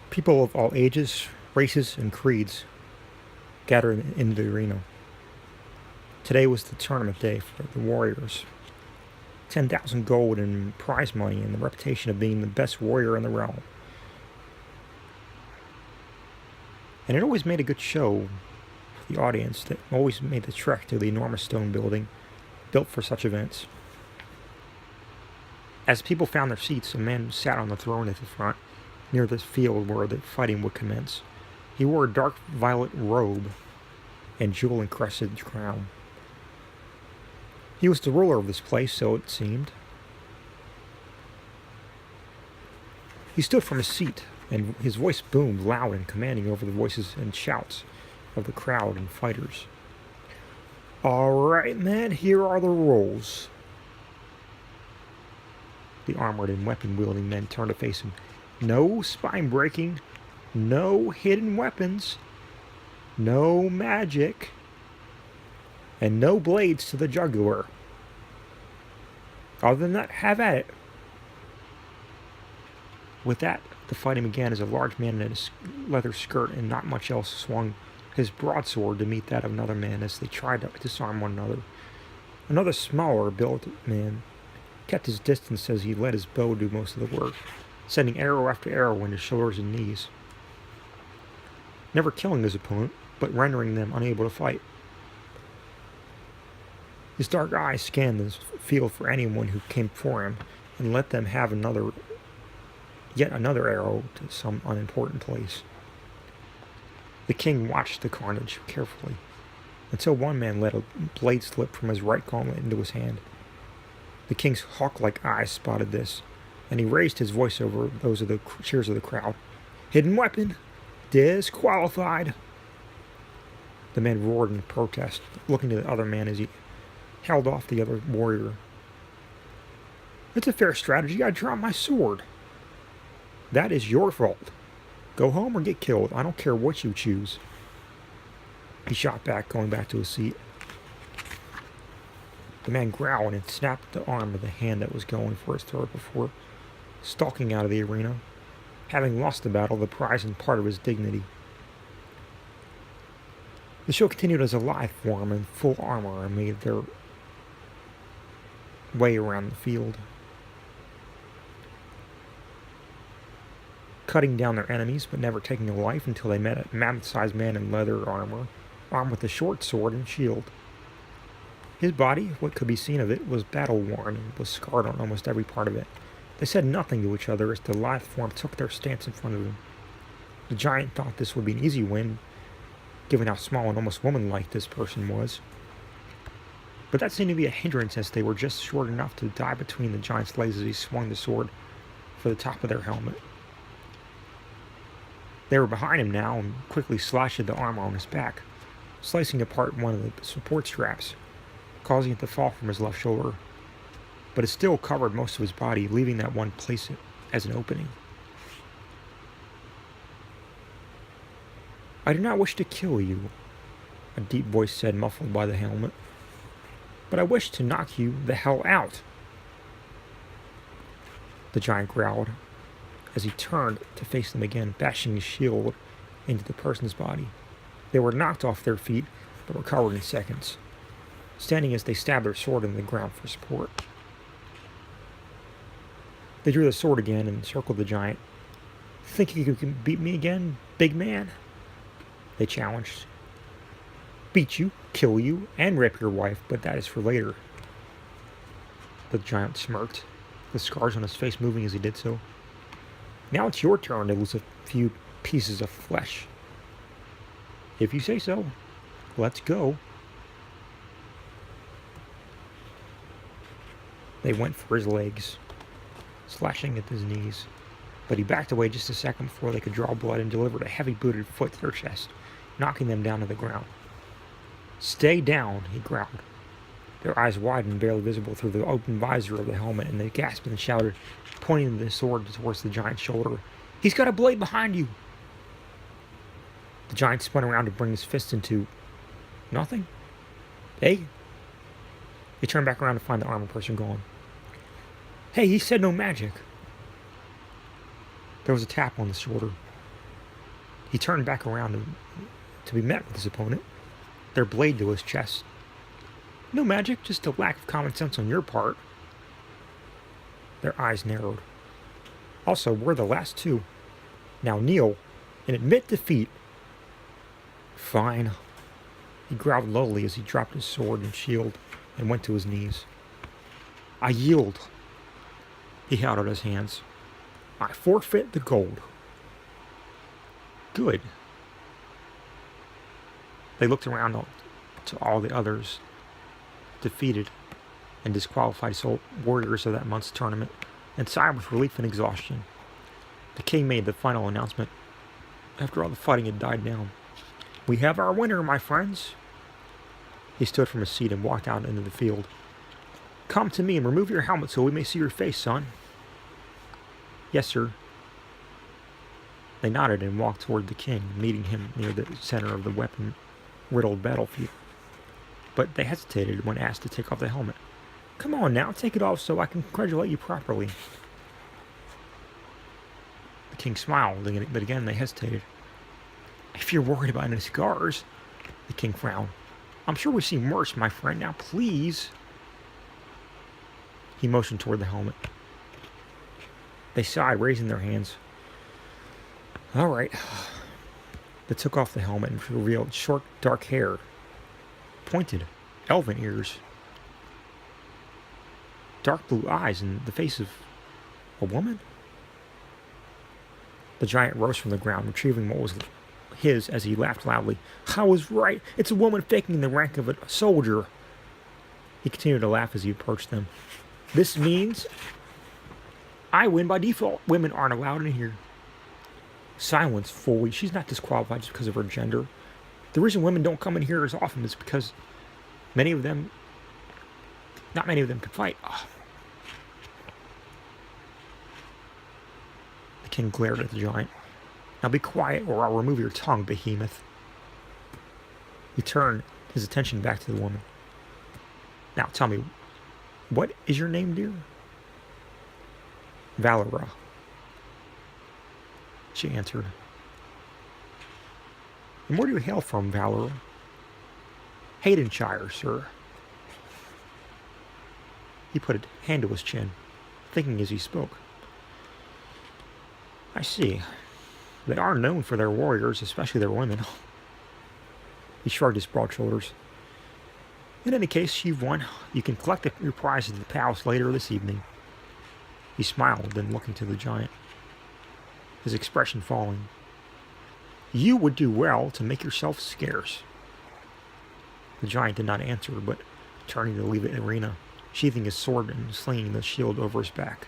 People of all ages, races, and creeds gathered in the arena. Today was the tournament day for the Warriors. 10,000 gold in prize money and the reputation of being the best warrior in the realm. And it always made a good show for the audience that always made the trek to the enormous stone building built for such events. As people found their seats, a man sat on the throne at the front, near the field where the fighting would commence. He wore a dark violet robe and jewel-encrusted crown. He was the ruler of this place, so it seemed. He stood from his seat, and his voice boomed loud and commanding over the voices and shouts of the crowd and fighters. "All right, men, here are the rules." The armored and weapon-wielding men turned to face him. No spine-breaking, no hidden weapons, no magic, and no blades to the jugular. Other than that, have at it. With that, the fighting began as a large man in a leather skirt and not much else swung his broadsword to meet that of another man as they tried to disarm one another. Another smaller built man kept his distance as he let his bow do most of the work, sending arrow after arrow into shoulders and knees, never killing his opponent, but rendering them unable to fight. His dark eyes scanned the field for anyone who came for him and let them have yet another arrow to some unimportant place. The king watched the carnage carefully, until one man let a blade slip from his right gauntlet into his hand. The king's hawk-like eyes spotted this, and he raised his voice over those of the cheers of the crowd. "Hidden weapon! Disqualified!" The man roared in protest, looking to the other man as he held off the other warrior. "It's a fair strategy. I dropped my sword." "That is your fault. Go home or get killed. I don't care what you choose." He shot back, going back to his seat. The man growled and snapped the arm of the hand that was going for his throat before stalking out of the arena, having lost the battle, the prize and part of his dignity. The show continued as a live form in full armor and made their way around the field, cutting down their enemies but never taking a life until they met a mammoth-sized man in leather armor, armed with a short sword and shield. His body, what could be seen of it, was battle-worn and was scarred on almost every part of it. They said nothing to each other as the lithe form took their stance in front of him. The giant thought this would be an easy win, given how small and almost woman-like this person was. But that seemed to be a hindrance as they were just short enough to dive between the giant's legs as he swung the sword for the top of their helmet. They were behind him now and quickly slashed at the armor on his back, slicing apart one of the support straps, causing it to fall from his left shoulder, but it still covered most of his body, leaving that one place as an opening. "I do not wish to kill you," a deep voice said, muffled by the helmet, "but I wish to knock you the hell out," the giant growled, as he turned to face them again, bashing his shield into the person's body. They were knocked off their feet, but recovered in seconds, standing as they stabbed their sword in the ground for support. They drew the sword again and circled the giant. "Think you can beat me again, big man?" they challenged. "Beat you, kill you, and rape your wife, but that is for later." The giant smirked, the scars on his face moving as he did so. "Now it's your turn to lose a few pieces of flesh." "If you say so. Let's go." They went for his legs, slashing at his knees, but he backed away just a second before they could draw blood and delivered a heavy-booted foot to their chest, knocking them down to the ground. "Stay down," he growled. Their eyes widened, barely visible through the open visor of the helmet, and they gasped and shouted, pointing the sword towards the giant's shoulder. "He's got a blade behind you!" The giant spun around to bring his fist into nothing. "Hey?" He turned back around to find the armored person gone. "Hey, he said no magic." There was a tap on the shoulder. He turned back around to be met with his opponent, their blade to his chest. No magic, just a lack of common sense on your part. Their eyes narrowed. Also, we're the last two. Now kneel and admit defeat. Fine. He growled lowly as he dropped his sword and shield and went to his knees. I yield. He held out his hands. I forfeit the gold. Good. They looked around to all the others, defeated and disqualified warriors of that month's tournament, and sighed with relief and exhaustion. The king made the final announcement after all the fighting had died down. We have our winner, my friends. He stood from his seat and walked out into the field. Come to me and remove your helmet so we may see your face, son. Yes, sir. They nodded and walked toward the king, meeting him near the center of the weapon-riddled battlefield. But they hesitated when asked to take off the helmet. Come on now, take it off so I can congratulate you properly. The king smiled, but again they hesitated. If you're worried about any scars, the king frowned. I'm sure we've seen worse, my friend. Now, please. He motioned toward the helmet. They sighed, raising their hands. All right. They took off the helmet and revealed short, dark hair, pointed, elven ears, dark blue eyes, and the face of a woman. The giant rose from the ground, retrieving what was his as he laughed loudly. I was right. It's a woman faking the rank of a soldier. He continued to laugh as he approached them. This means I win by default. Women aren't allowed in here. Silence, fool. She's not disqualified just because of her gender. The reason women don't come in here as often is because not many of them can fight. Oh. The king glared at the giant. Now be quiet or I'll remove your tongue, behemoth. He turned his attention back to the woman. Now tell me, what is your name, dear? Valera. She answered. And where do you hail from, Valera? Hadenshire, sir. He put a hand to his chin, thinking as he spoke. I see. They are known for their warriors, especially their women. He shrugged his broad shoulders. In any case, you've won. You can collect your prize at the palace later this evening. He smiled, then looking to the giant, his expression falling. You would do well to make yourself scarce. The giant did not answer, but turning to leave the arena, sheathing his sword and slinging the shield over his back.